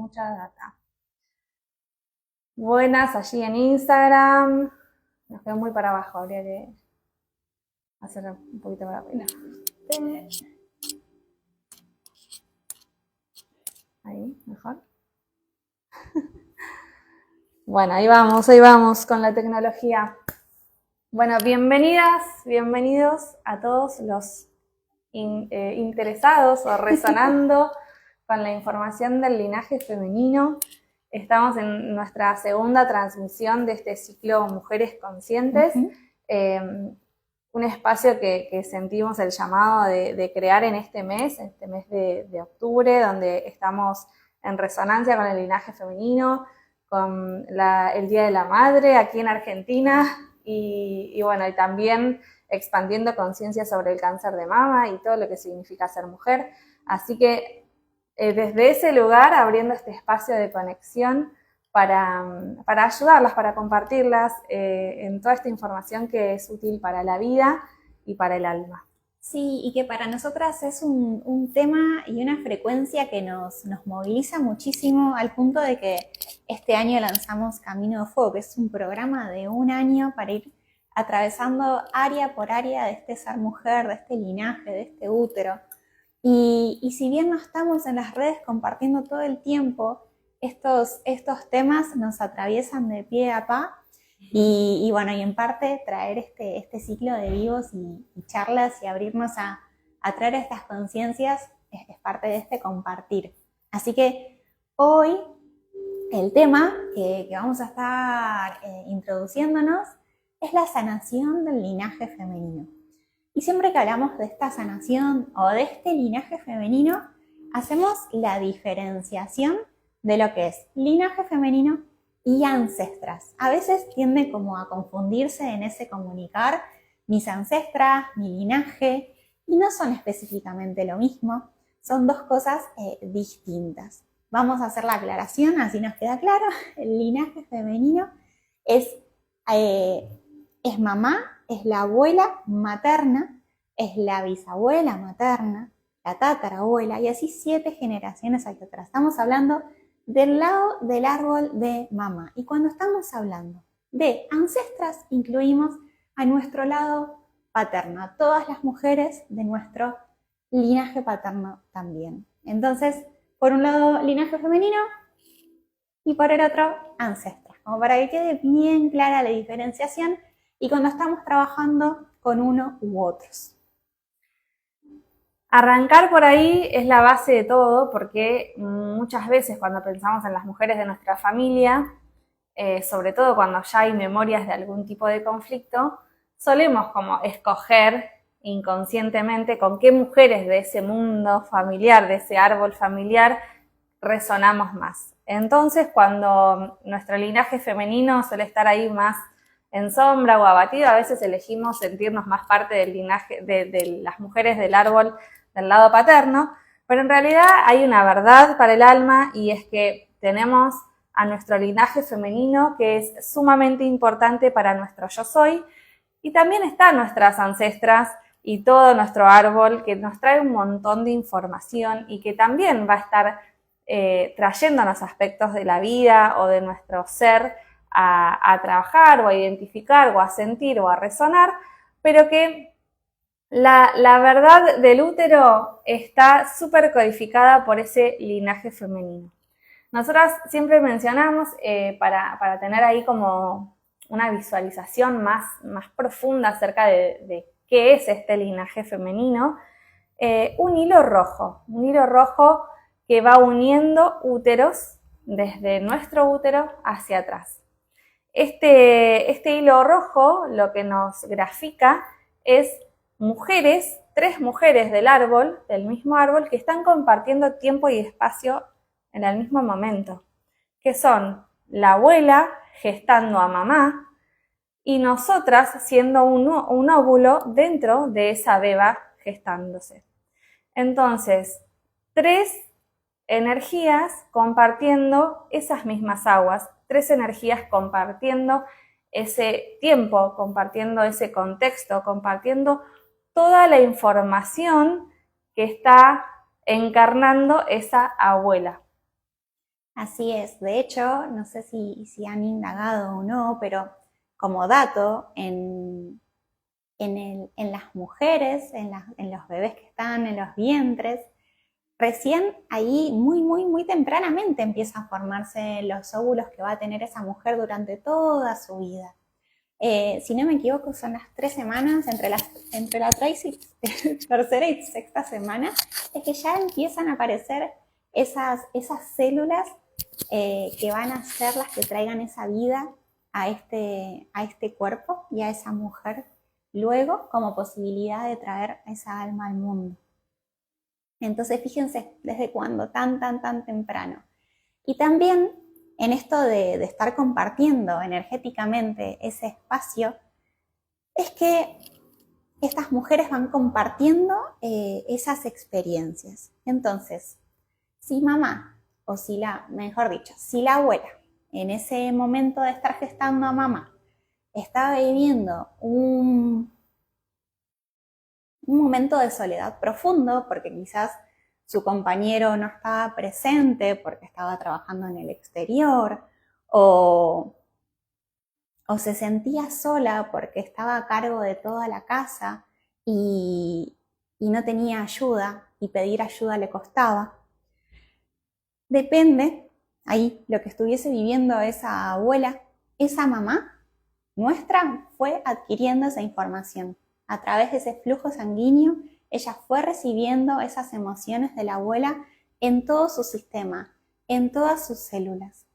mucha data. Buenas allí en Instagram. Nos quedó muy para abajo, habría que hacer un poquito para arriba. Ahí, mejor. Bueno, ahí vamos con la tecnología. Bueno, bienvenidas, bienvenidos a todos los interesados o resonando con la información del linaje femenino. Estamos en nuestra segunda transmisión de este ciclo Mujeres Conscientes, un espacio que sentimos el llamado de crear en este mes de octubre, donde estamos en resonancia con el linaje femenino, con el Día de la Madre aquí en Argentina y bueno, y también expandiendo conciencia sobre el cáncer de mama y todo lo que significa ser mujer. Así que desde ese lugar, abriendo este espacio de conexión para ayudarlas, para compartirlas en toda esta información que es útil para la vida y para el alma. Sí, y que para nosotras es un tema y una frecuencia que nos moviliza muchísimo, al punto de que este año lanzamos Camino de Fuego, que es un programa de un año para ir atravesando área por área de este ser mujer, de este linaje, de este útero. Y si bien no estamos en las redes compartiendo todo el tiempo, estos temas nos atraviesan de pie a pa. Y bueno, y en parte traer este ciclo de vivos y charlas y abrirnos a traer estas conciencias es parte de este compartir. Así que hoy el tema que vamos a estar introduciéndonos es la sanación del linaje femenino. Y siempre que hablamos de esta sanación o de este linaje femenino, hacemos la diferenciación de lo que es linaje femenino y ancestras. A veces tiende como a confundirse en ese comunicar mis ancestras, mi linaje, y no son específicamente lo mismo, son dos cosas distintas. Vamos a hacer la aclaración, así nos queda claro. El linaje femenino es mamá, es la abuela materna, es la bisabuela materna, la tatarabuela, y así 7 generaciones hacia atrás. Estamos hablando del lado del árbol de mamá. Y cuando estamos hablando de ancestras, incluimos a nuestro lado paterno, a todas las mujeres de nuestro linaje paterno también. Entonces, por un lado, linaje femenino y por el otro, ancestras, como para que quede bien clara la diferenciación y cuando estamos trabajando con uno u otros. Arrancar por ahí es la base de todo, porque muchas veces cuando pensamos en las mujeres de nuestra familia, sobre todo cuando ya hay memorias de algún tipo de conflicto, solemos como escoger inconscientemente con qué mujeres de ese mundo familiar, de ese árbol familiar, resonamos más. Entonces, cuando nuestro linaje femenino suele estar ahí más en sombra o abatido, a veces elegimos sentirnos más parte del linaje de las mujeres del árbol del lado paterno, pero en realidad hay una verdad para el alma, y es que tenemos a nuestro linaje femenino, que es sumamente importante para nuestro yo soy, y también están nuestras ancestras y todo nuestro árbol, que nos trae un montón de información y que también va a estar trayéndonos aspectos de la vida o de nuestro ser a trabajar o a identificar o a sentir o a resonar, pero que la verdad del útero está súper codificada por ese linaje femenino. Nosotras siempre mencionamos, para tener ahí como una visualización más profunda acerca de qué es este linaje femenino, un hilo rojo que va uniendo úteros desde nuestro útero hacia atrás. Este hilo rojo lo que nos grafica es mujeres, 3 mujeres del mismo árbol, que están compartiendo tiempo y espacio en el mismo momento, que son la abuela gestando a mamá y nosotras siendo un óvulo dentro de esa beba gestándose. Entonces, 3 energías compartiendo esas mismas aguas, 3 energías compartiendo ese tiempo, compartiendo ese contexto, compartiendo toda la información que está encarnando esa abuela. Así es. De hecho, no sé si han indagado o no, pero como dato, en las mujeres, en los bebés que están en los vientres, recién ahí muy, muy, muy tempranamente empiezan a formarse los óvulos que va a tener esa mujer durante toda su vida. Si no me equivoco, son las 3 semanas, entre la tercera y sexta semana, es que ya empiezan a aparecer esas células que van a ser las que traigan esa vida a este cuerpo y a esa mujer luego como posibilidad de traer esa alma al mundo. Entonces fíjense desde cuándo, tan temprano. Y también en esto de estar compartiendo energéticamente ese espacio, es que estas mujeres van compartiendo esas experiencias. Entonces, si mamá, o si la abuela, en ese momento de estar gestando a mamá, estaba viviendo un momento de soledad profundo, porque quizás su compañero no estaba presente porque estaba trabajando en el exterior, o se sentía sola porque estaba a cargo de toda la casa y no tenía ayuda y pedir ayuda le costaba. Depende, ahí lo que estuviese viviendo esa abuela, esa mamá nuestra fue adquiriendo esa información. A través de ese flujo sanguíneo, ella fue recibiendo esas emociones de la abuela en todo su sistema, en todas sus células.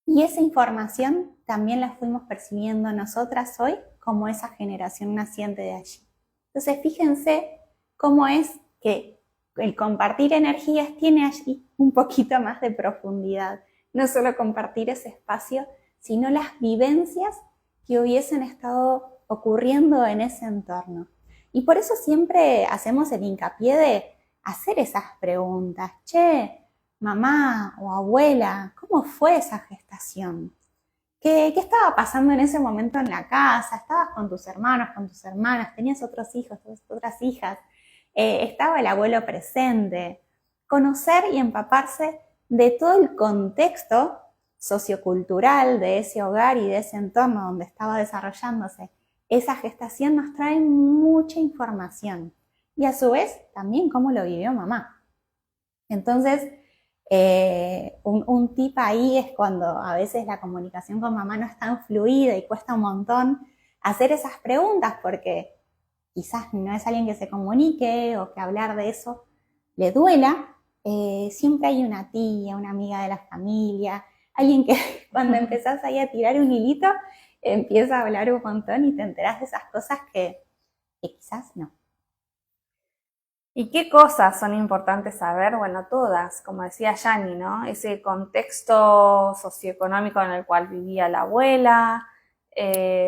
Y esa información también la fuimos percibiendo nosotras hoy como esa generación naciente de allí. Entonces fíjense cómo es que el compartir energías tiene allí un poquito más de profundidad. No solo compartir ese espacio, sino las vivencias que hubiesen estado ocurriendo en ese entorno. Y por eso siempre hacemos el hincapié de hacer esas preguntas. Che, mamá o abuela, ¿cómo fue esa gestación? ¿Qué estaba pasando en ese momento en la casa? ¿Estabas con tus hermanos, con tus hermanas? ¿Tenías otros hijos, otras hijas? ¿Estaba el abuelo presente? Conocer y empaparse de todo el contexto sociocultural de ese hogar y de ese entorno donde estaba desarrollándose esa gestación nos trae mucha información. Y a su vez, también cómo lo vivió mamá. Entonces, un tip ahí es cuando a veces la comunicación con mamá no es tan fluida y cuesta un montón hacer esas preguntas porque quizás no es alguien que se comunique o que hablar de eso le duela. Siempre hay una tía, una amiga de la familia, alguien que cuando empezás ahí a tirar un hilito empieza a hablar un montón y te enterás de esas cosas que quizás no. ¿Y qué cosas son importantes saber? Bueno, todas, como decía Yani, ¿no? Ese contexto socioeconómico en el cual vivía la abuela,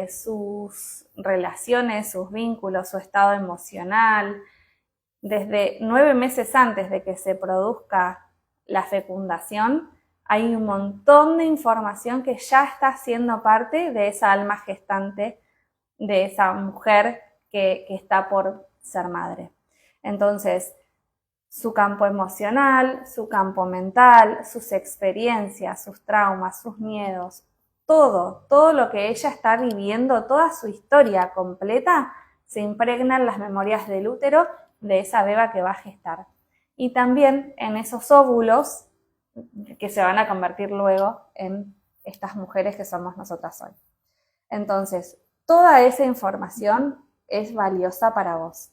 sus relaciones, sus vínculos, su estado emocional. Desde 9 meses antes de que se produzca la fecundación, hay un montón de información que ya está siendo parte de esa alma gestante, de esa mujer que está por ser madre. Entonces, su campo emocional, su campo mental, sus experiencias, sus traumas, sus miedos, todo lo que ella está viviendo, toda su historia completa, se impregna en las memorias del útero de esa beba que va a gestar. Y también en esos óvulos que se van a convertir luego en estas mujeres que somos nosotras hoy. Entonces, toda esa información es valiosa para vos.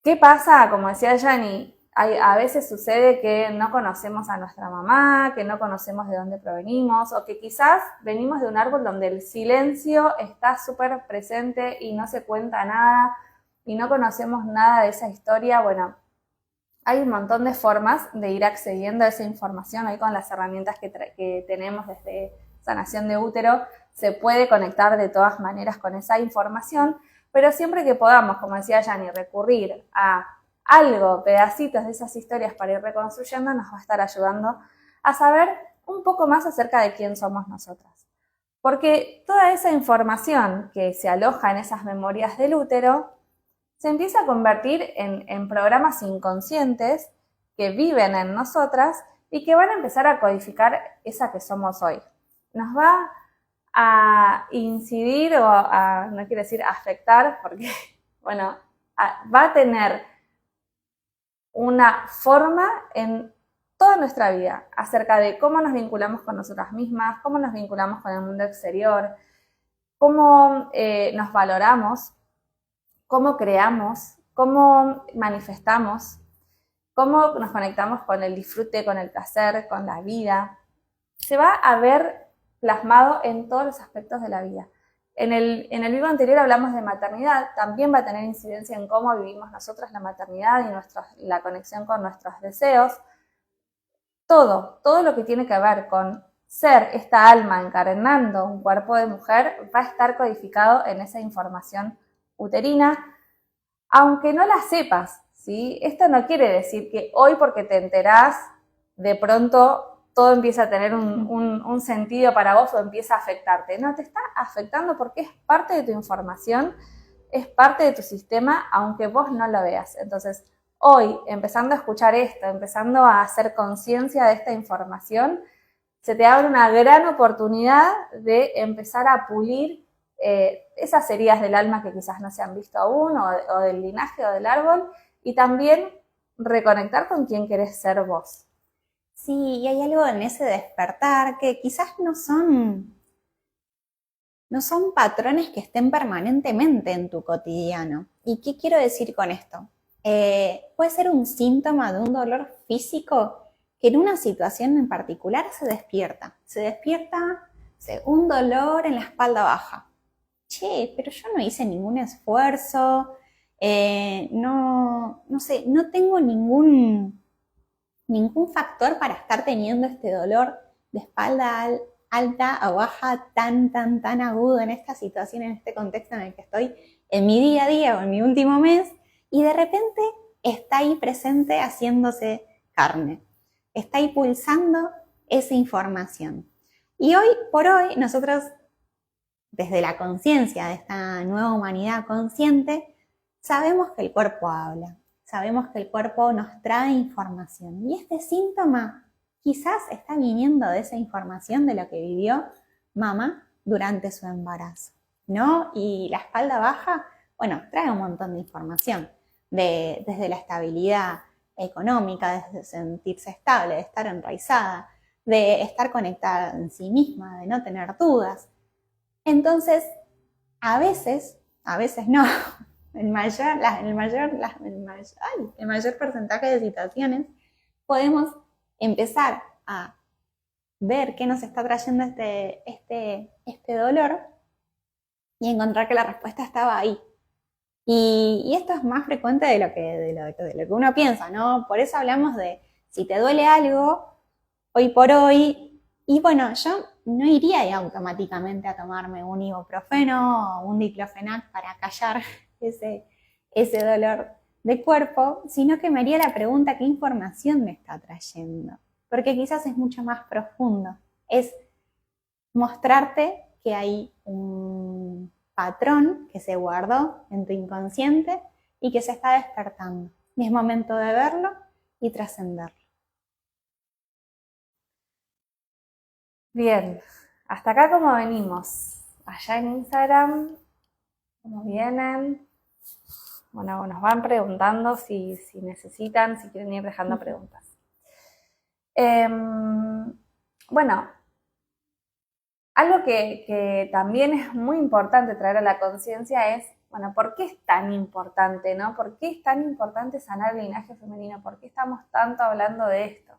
¿Qué pasa? Como decía Yani, a veces sucede que no conocemos a nuestra mamá, que no conocemos de dónde provenimos, o que quizás venimos de un árbol donde el silencio está súper presente y no se cuenta nada, y no conocemos nada de esa historia. Bueno, hay un montón de formas de ir accediendo a esa información. Hoy con las herramientas que tenemos desde Sanación de Útero, se puede conectar de todas maneras con esa información, pero siempre que podamos, como decía Yani, recurrir a algo, pedacitos de esas historias para ir reconstruyendo, nos va a estar ayudando a saber un poco más acerca de quién somos nosotras. Porque toda esa información que se aloja en esas memorias del útero se empieza a convertir en programas inconscientes que viven en nosotras y que van a empezar a codificar esa que somos hoy. Nos va a incidir no quiero decir afectar, porque, bueno, va a tener una forma en toda nuestra vida acerca de cómo nos vinculamos con nosotras mismas, cómo nos vinculamos con el mundo exterior, cómo nos valoramos, cómo creamos, cómo manifestamos, cómo nos conectamos con el disfrute, con el placer, con la vida. Se va a ver plasmado en todos los aspectos de la vida. En el video anterior hablamos de maternidad, también va a tener incidencia en cómo vivimos nosotras la maternidad y la conexión con nuestros deseos. Todo lo que tiene que ver con ser esta alma encarnando un cuerpo de mujer va a estar codificado en esa información uterina, aunque no la sepas, ¿sí? Esto no quiere decir que hoy porque te enterás, de pronto todo empieza a tener un sentido para vos o empieza a afectarte. No, te está afectando porque es parte de tu información, es parte de tu sistema, aunque vos no lo veas. Entonces, hoy, empezando a escuchar esto, empezando a hacer conciencia de esta información, se te abre una gran oportunidad de empezar a pulir esas heridas del alma que quizás no se han visto aún, o del linaje o del árbol, y también reconectar con quién querés ser vos. Sí, y hay algo en ese despertar que quizás no son patrones que estén permanentemente en tu cotidiano. ¿Y qué quiero decir con esto? Puede ser un síntoma de un dolor físico que en una situación en particular se despierta. Un dolor en la espalda baja. Che, pero yo no hice ningún esfuerzo, no sé, no tengo ningún factor para estar teniendo este dolor de espalda alta o baja tan agudo en esta situación, en este contexto en el que estoy en mi día a día o en mi último mes, y de repente está ahí presente haciéndose carne, está ahí pulsando esa información. Y hoy por hoy nosotros, desde la conciencia de esta nueva humanidad consciente, sabemos que el cuerpo habla. Sabemos que el cuerpo nos trae información y este síntoma quizás está viniendo de esa información de lo que vivió mamá durante su embarazo, ¿no? Y la espalda baja, bueno, trae un montón de información, desde la estabilidad económica, desde sentirse estable, de estar enraizada, de estar conectada en sí misma, de no tener dudas. Entonces, a veces no, el mayor porcentaje de situaciones podemos empezar a ver qué nos está trayendo este dolor y encontrar que la respuesta estaba ahí. Y esto es más frecuente de lo que uno piensa, ¿no? Por eso hablamos de si te duele algo, hoy por hoy, y bueno, yo no iría automáticamente a tomarme un ibuprofeno o un diclofenac para callar ese dolor de cuerpo, sino que me haría la pregunta, ¿qué información me está trayendo? Porque quizás es mucho más profundo. Es mostrarte que hay un patrón que se guardó en tu inconsciente y que se está despertando. Y es momento de verlo y trascenderlo. Bien, hasta acá como venimos. Allá en Instagram, ¿cómo vienen? Bueno, nos van preguntando si necesitan, si quieren ir dejando preguntas. Bueno, algo que también es muy importante traer a la conciencia es, bueno, ¿por qué es tan importante, no? ¿Por qué es tan importante sanar el linaje femenino? ¿Por qué estamos tanto hablando de esto?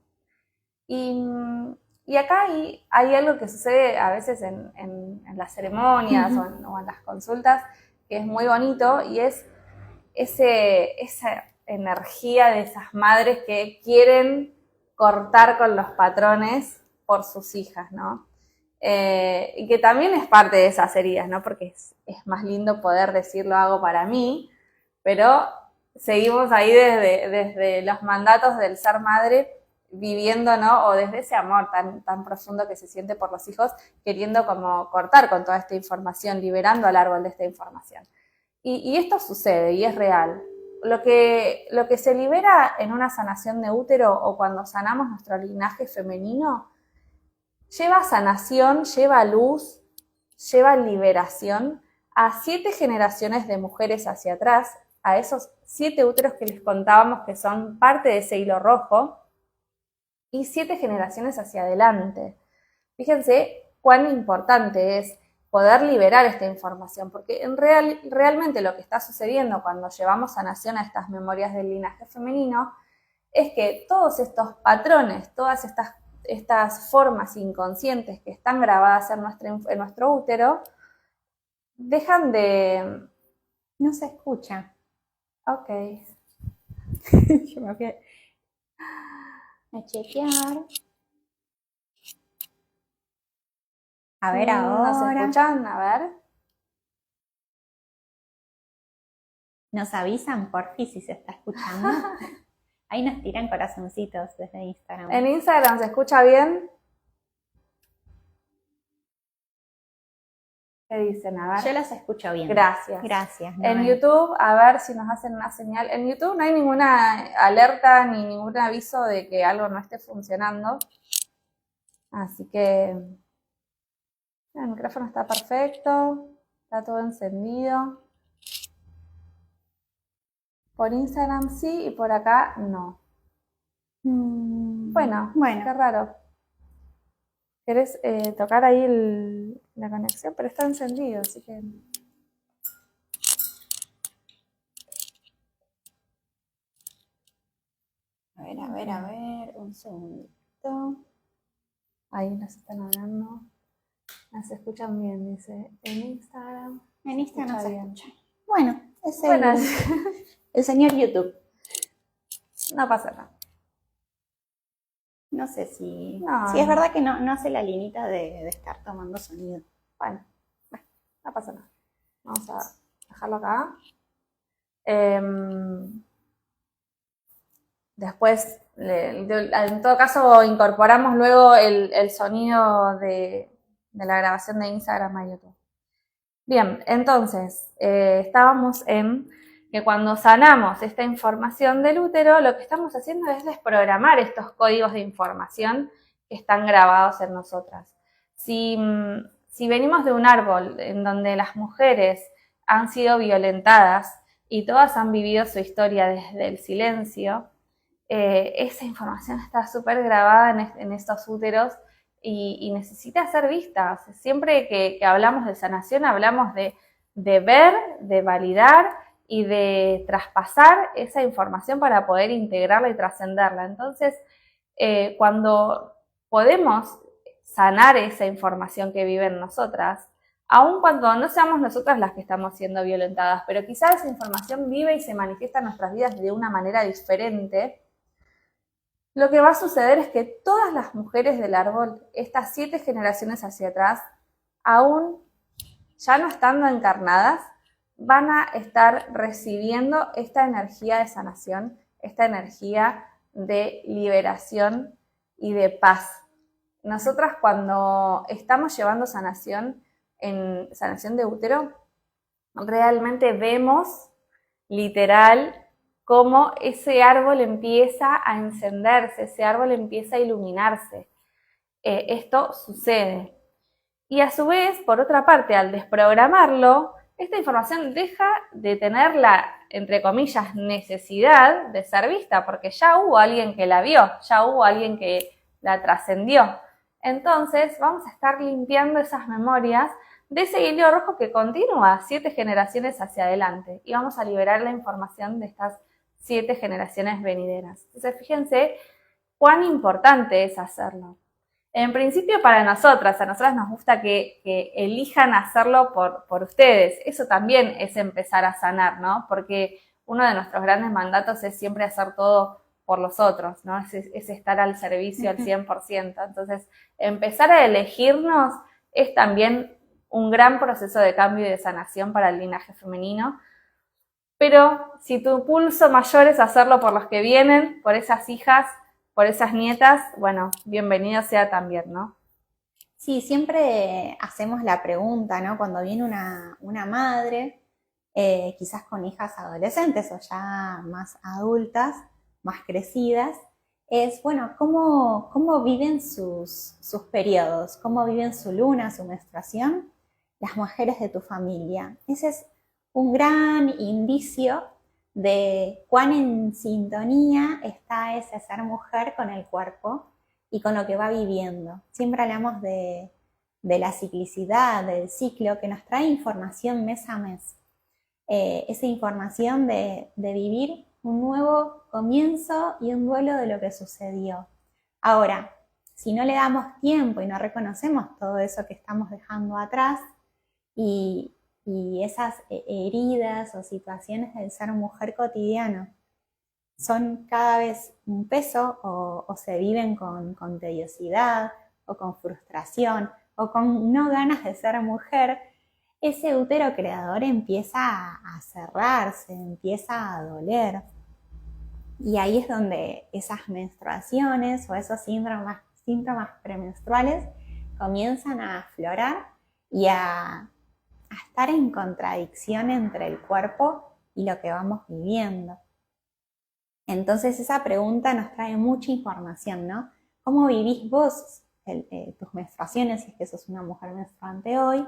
Y acá hay algo que sucede a veces en las ceremonias o en las consultas que es muy bonito y es esa energía de esas madres que quieren cortar con los patrones por sus hijas, ¿no? Y que también es parte de esas heridas, ¿no? Porque es más lindo poder decir lo hago para mí, pero seguimos ahí desde los mandatos del ser madre viviendo, ¿no? O desde ese amor tan profundo que se siente por los hijos, queriendo como cortar con toda esta información, liberando al árbol de esta información. Y esto sucede y es real. lo que se libera en una sanación de útero o cuando sanamos nuestro linaje femenino, lleva sanación, lleva luz, lleva liberación a 7 generaciones de mujeres hacia atrás, a esos 7 úteros que les contábamos que son parte de ese hilo rojo, y 7 generaciones hacia adelante. Fíjense cuán importante es poder liberar esta información, porque realmente lo que está sucediendo cuando llevamos sanación a estas memorias del linaje femenino es que todos estos patrones, todas estas formas inconscientes que están grabadas en nuestro útero, dejan de... No se escucha. Ok. Yo me fui a chequear. A ver ahora. ¿Nos escuchan? A ver. Nos avisan, porfi, si se está escuchando. Ahí nos tiran corazoncitos desde Instagram. ¿En Instagram se escucha bien? ¿Qué dicen? A ver. Yo las escucho bien. Gracias. Gracias. En YouTube, a ver si nos hacen una señal. En YouTube no hay ninguna alerta ni ningún aviso de que algo no esté funcionando. Así que el micrófono está perfecto, está todo encendido. Por Instagram sí y por acá no. Bueno, qué raro. ¿Querés tocar ahí la conexión? Pero está encendido, así que... A ver, un segundito. Ahí nos están hablando. Nos escuchan bien, dice. En Instagram. En Instagram se bien. escucha. Bueno, es el señor YouTube. No pasa nada. No sé si es verdad que no hace la linita de estar tomando sonido. Bueno, no pasa nada. Vamos a dejarlo acá. Después, en todo caso, incorporamos luego el sonido de la grabación de Instagram a YouTube. Bien, entonces, estábamos en que cuando sanamos esta información del útero, lo que estamos haciendo es desprogramar estos códigos de información que están grabados en nosotras. Si venimos de un árbol en donde las mujeres han sido violentadas y todas han vivido su historia desde el silencio, esa información está súper grabada en estos úteros y necesita ser vista. O sea, siempre que hablamos de sanación, hablamos de ver, de validar y de traspasar esa información para poder integrarla y trascenderla. Entonces, cuando podemos sanar esa información que vive en nosotras, aun cuando no seamos nosotras las que estamos siendo violentadas, pero quizás esa información vive y se manifiesta en nuestras vidas de una manera diferente, lo que va a suceder es que todas las mujeres del árbol, estas 7 generaciones hacia atrás, aún ya no estando encarnadas, van a estar recibiendo esta energía de sanación, esta energía de liberación y de paz. Nosotras cuando estamos llevando sanación en sanación de útero, realmente vemos literal cómo ese árbol empieza a encenderse, ese árbol empieza a iluminarse. Esto sucede. Y a su vez, por otra parte, al desprogramarlo, esta información deja de tener la, entre comillas, necesidad de ser vista, porque ya hubo alguien que la vio, ya hubo alguien que la trascendió. Entonces, vamos a estar limpiando esas memorias de ese hilo rojo que continúa 7 generaciones hacia adelante. Y vamos a liberar la información de estas 7 generaciones venideras. Entonces, fíjense cuán importante es hacerlo. En principio para nosotras, a nosotras nos gusta que elijan hacerlo por ustedes. Eso también es empezar a sanar, ¿no? Porque uno de nuestros grandes mandatos es siempre hacer todo por los otros, ¿no? Es estar al servicio al 100%. Entonces, empezar a elegirnos es también un gran proceso de cambio y de sanación para el linaje femenino. Pero si tu pulso mayor es hacerlo por los que vienen, por esas hijas, por esas nietas, bueno, bienvenido sea también, ¿no? Sí, siempre hacemos la pregunta, ¿no? Cuando viene una madre quizás con hijas adolescentes o ya más adultas, más crecidas, es, bueno, cómo viven sus periodos, cómo viven su luna, su menstruación, las mujeres de tu familia. Ese es un gran indicio de cuán en sintonía está ese ser mujer con el cuerpo y con lo que va viviendo. Siempre hablamos de la ciclicidad, del ciclo, que nos trae información mes a mes. Esa información de vivir un nuevo comienzo y un duelo de lo que sucedió. Ahora, si no le damos tiempo y no reconocemos todo eso que estamos dejando atrás y esas heridas o situaciones del ser mujer cotidiano son cada vez un peso o se viven con tediosidad o con frustración o con no ganas de ser mujer, ese útero creador empieza a cerrarse, empieza a doler. Y ahí es donde esas menstruaciones o esos síntomas premenstruales comienzan a aflorar y a estar en contradicción entre el cuerpo y lo que vamos viviendo. Entonces esa pregunta nos trae mucha información, ¿no? ¿Cómo vivís vos tus menstruaciones, si es que sos una mujer menstruante hoy?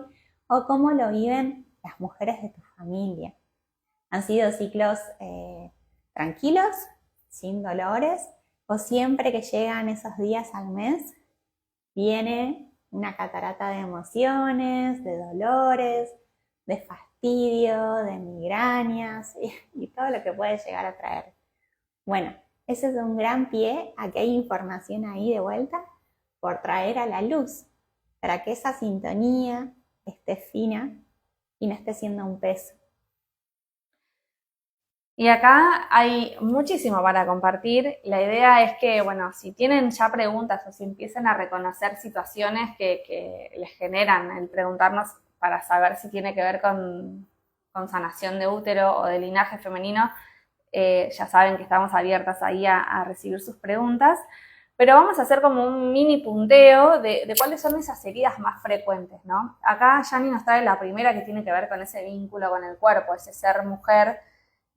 ¿O cómo lo viven las mujeres de tu familia? ¿Han sido ciclos tranquilos, sin dolores? ¿O siempre que llegan esos días al mes viene una catarata de emociones, de dolores, de fastidio, de migrañas y todo lo que puede llegar a traer? Bueno, ese es un gran pie a que hay información ahí de vuelta por traer a la luz, para que esa sintonía esté fina y no esté siendo un peso. Y acá hay muchísimo para compartir. La idea es que, bueno, si tienen ya preguntas o si empiezan a reconocer situaciones que les generan el preguntarnos para saber si tiene que ver con sanación de útero o de linaje femenino, ya saben que estamos abiertas ahí a recibir sus preguntas. Pero vamos a hacer como un mini punteo de cuáles son esas heridas más frecuentes, ¿no? Acá Yani nos trae la primera que tiene que ver con ese vínculo con el cuerpo, ese ser mujer,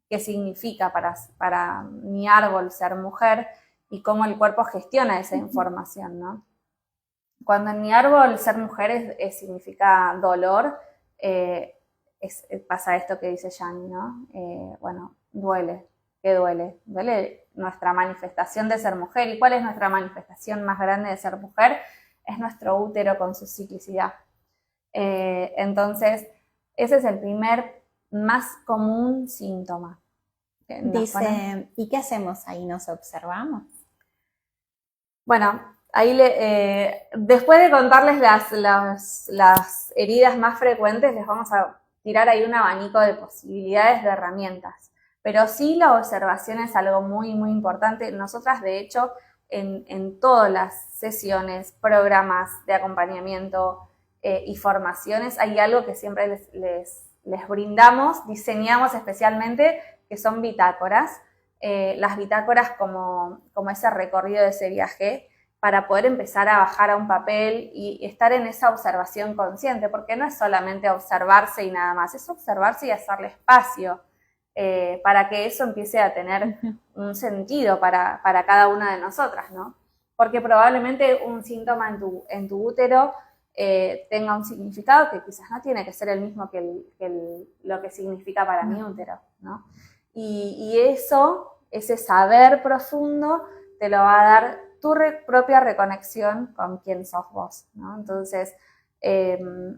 qué significa para mi árbol ser mujer y cómo el cuerpo gestiona esa información, ¿no? Cuando en mi árbol ser mujer significa dolor, pasa esto que dice Yani, ¿no? Bueno, duele. ¿Qué duele? Duele nuestra manifestación de ser mujer. ¿Y cuál es nuestra manifestación más grande de ser mujer? Es nuestro útero con su ciclicidad. Entonces, ese es el primer más común síntoma. Dice, ¿y qué hacemos ahí? ¿Nos observamos? Bueno, ahí después de contarles las heridas más frecuentes, les vamos a tirar ahí un abanico de posibilidades de herramientas. Pero sí, la observación es algo muy, muy importante. Nosotras, de hecho, en todas las sesiones, programas de acompañamiento y formaciones, hay algo que siempre les brindamos, diseñamos especialmente, que son bitácoras. Las bitácoras como ese recorrido de ese viaje para poder empezar a bajar a un papel y estar en esa observación consciente, porque no es solamente observarse y nada más, es observarse y hacerle espacio para que eso empiece a tener un sentido para cada una de nosotras, ¿no? Porque probablemente un síntoma en tu útero tenga un significado que quizás no tiene que ser el mismo que lo que significa para mi útero, ¿no? Y eso, ese saber profundo, te lo va a dar tu propia reconexión con quién sos vos, ¿no? Entonces,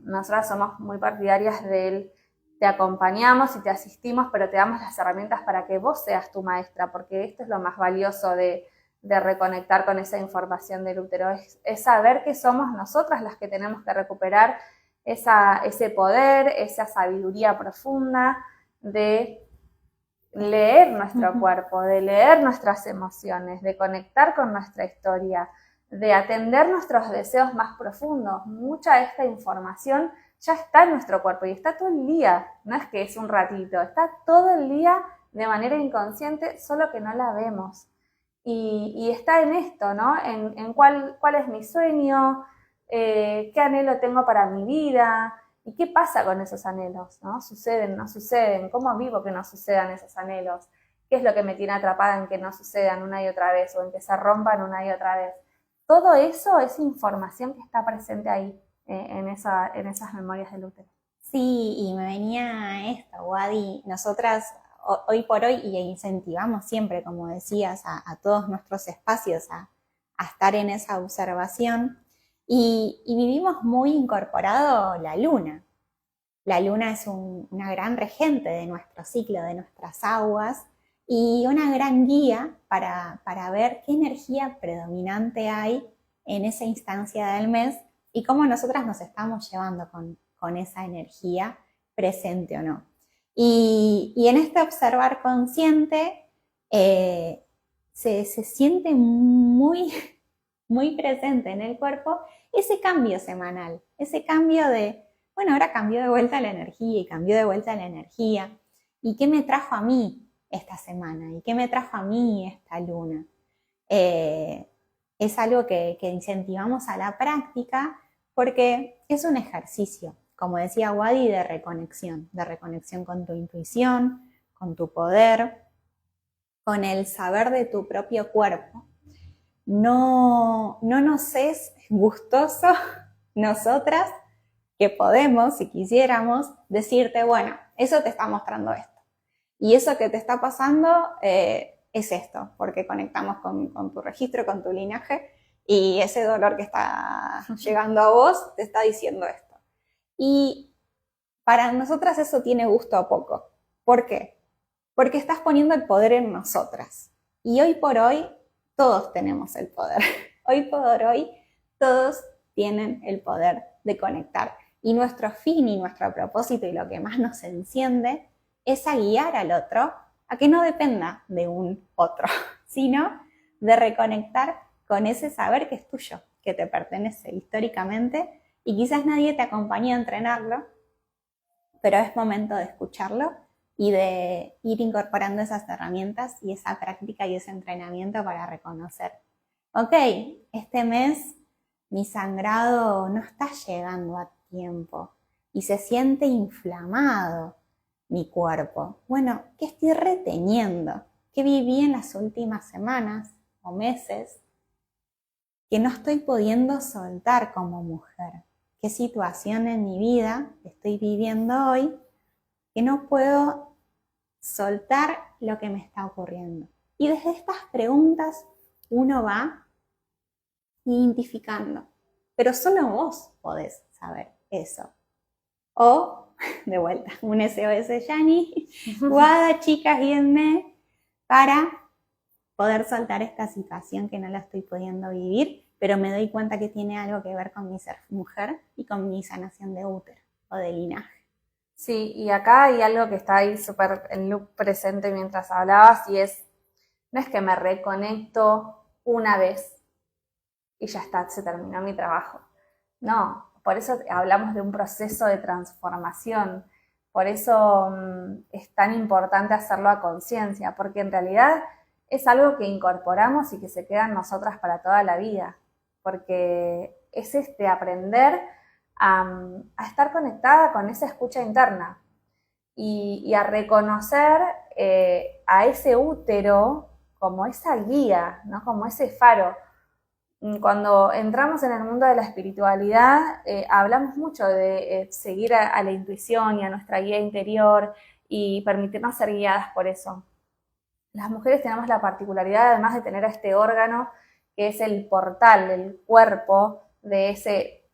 nosotras somos muy partidarias del te acompañamos y te asistimos, pero te damos las herramientas para que vos seas tu maestra, porque esto es lo más valioso de reconectar con esa información del útero, es saber que somos nosotras las que tenemos que recuperar ese poder, esa sabiduría profunda de leer nuestro cuerpo, de leer nuestras emociones, de conectar con nuestra historia, de atender nuestros deseos más profundos. Mucha de esta información ya está en nuestro cuerpo y está todo el día, no es que es un ratito, está todo el día de manera inconsciente, solo que no la vemos. Y está en esto, ¿no? En cuál es mi sueño, qué anhelo tengo para mi vida, ¿Y qué pasa con esos anhelos? ¿No? ¿Suceden, no suceden? ¿Cómo vivo que no sucedan esos anhelos? ¿Qué es lo que me tiene atrapada en que no sucedan una y otra vez o en que se rompan una y otra vez? Todo eso es información que está presente ahí, en esas memorias del útero. Sí, y me venía esto, Wadi, nosotras hoy por hoy y incentivamos siempre, como decías, a todos nuestros espacios a estar en esa observación y vivimos muy incorporado la luna. La luna es una gran regente de nuestro ciclo, de nuestras aguas y una gran guía para ver qué energía predominante hay en esa instancia del mes y cómo nosotras nos estamos llevando con esa energía, presente o no. Y en este observar consciente se siente muy, muy presente en el cuerpo ese cambio semanal, ese cambio de, bueno, ahora cambió de vuelta la energía y cambió de vuelta la energía. ¿Y qué me trajo a mí esta semana? ¿Y qué me trajo a mí esta luna? Es algo que incentivamos a la práctica porque es un ejercicio, como decía Wadi, de reconexión con tu intuición, con tu poder, con el saber de tu propio cuerpo. No nos es gustoso nosotras que podemos, si quisiéramos, decirte, bueno, eso te está mostrando esto. Y eso que te está pasando es esto, porque conectamos con tu registro, con tu linaje, y ese dolor que está llegando a vos te está diciendo esto. Y para nosotras eso tiene gusto a poco. ¿Por qué? Porque estás poniendo el poder en nosotras. Y hoy por hoy, todos tenemos el poder. Hoy por hoy, todos tienen el poder de conectar. Y nuestro fin y nuestro propósito y lo que más nos enciende es a guiar al otro a que no dependa de un otro, sino de reconectar con ese saber que es tuyo, que te pertenece históricamente y quizás nadie te acompañe a entrenarlo, pero es momento de escucharlo y de ir incorporando esas herramientas y esa práctica y ese entrenamiento para reconocer, ok, este mes mi sangrado no está llegando a tiempo y se siente inflamado mi cuerpo. Bueno, ¿qué estoy reteniendo? ¿Qué viví en las últimas semanas o meses que no estoy pudiendo soltar como mujer? ¿Qué situación en mi vida estoy viviendo hoy que no puedo soltar lo que me está ocurriendo? Y desde estas preguntas uno va identificando, pero solo vos podés saber eso. O, de vuelta, un SOS Yani, Wada, chicas, guíenme para poder soltar esta situación que no la estoy pudiendo vivir, pero me doy cuenta que tiene algo que ver con mi ser mujer y con mi sanación de útero o de linaje. Sí, y acá hay algo que está ahí súper en loop presente mientras hablabas y no es que me reconecto una vez y ya está, se terminó mi trabajo. No, por eso hablamos de un proceso de transformación. Por eso es tan importante hacerlo a conciencia, porque en realidad es algo que incorporamos y que se queda en nosotras para toda la vida. Porque es aprender a estar conectada con esa escucha interna y a reconocer a ese útero como esa guía, ¿no? Como ese faro. Cuando entramos en el mundo de la espiritualidad, hablamos mucho de seguir a la intuición y a nuestra guía interior y permitirnos ser guiadas por eso. Las mujeres tenemos la particularidad, además de tener a este órgano, que es el portal, el cuerpo de ese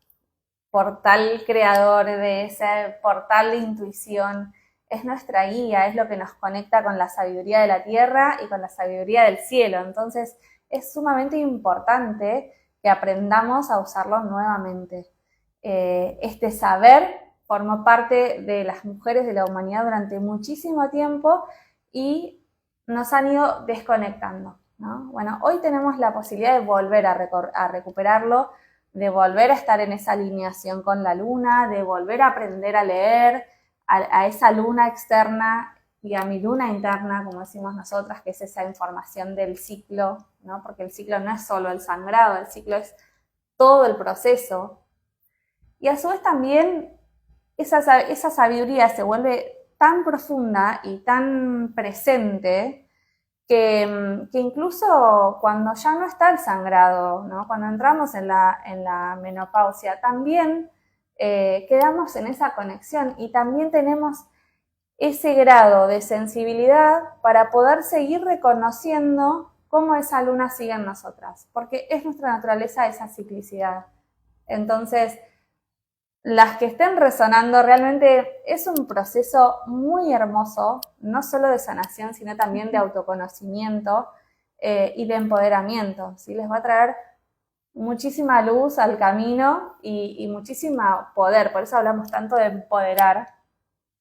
portal creador, de ese portal de intuición. Es nuestra guía, es lo que nos conecta con la sabiduría de la tierra y con la sabiduría del cielo. Entonces, es sumamente importante que aprendamos a usarlo nuevamente. Este saber formó parte de las mujeres de la humanidad durante muchísimo tiempo y nos han ido desconectando, ¿no? Bueno, hoy tenemos la posibilidad de volver a recuperarlo, de volver a estar en esa alineación con la luna, de volver a aprender a leer a esa luna externa y a mi luna interna, como decimos nosotras, que es esa información del ciclo, ¿no? Porque el ciclo no es solo el sangrado, el ciclo es todo el proceso. Y a su vez también esa sabiduría se vuelve tan profunda y tan presente que incluso cuando ya no está el sangrado, ¿no? Cuando entramos en la menopausia, también quedamos en esa conexión y también tenemos ese grado de sensibilidad para poder seguir reconociendo cómo esa luna sigue en nosotras, porque es nuestra naturaleza esa ciclicidad. Entonces, las que estén resonando, realmente es un proceso muy hermoso, no solo de sanación, sino también de autoconocimiento y de empoderamiento, ¿sí? Les va a traer muchísima luz al camino y muchísimo poder, por eso hablamos tanto de empoderar,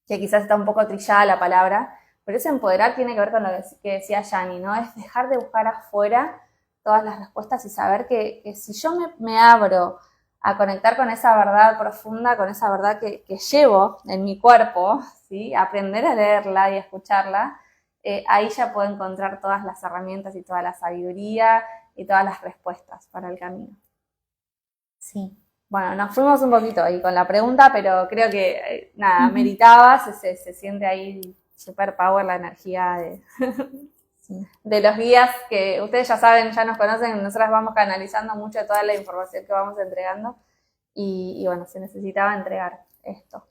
que quizás está un poco trillada la palabra, pero ese empoderar tiene que ver con lo que decía Yani, ¿no? Es dejar de buscar afuera todas las respuestas y saber que si yo me abro a conectar con esa verdad profunda, con esa verdad que llevo en mi cuerpo, ¿sí? Aprender a leerla y a escucharla, ahí ya puedo encontrar todas las herramientas y toda la sabiduría y todas las respuestas para el camino. Sí. Bueno, nos fuimos un poquito ahí con la pregunta, pero creo que, nada, meritaba, se siente ahí super power la energía de los guías que ustedes ya saben, ya nos conocen, nosotras vamos canalizando mucho de toda la información que vamos entregando y bueno, se necesitaba entregar esto.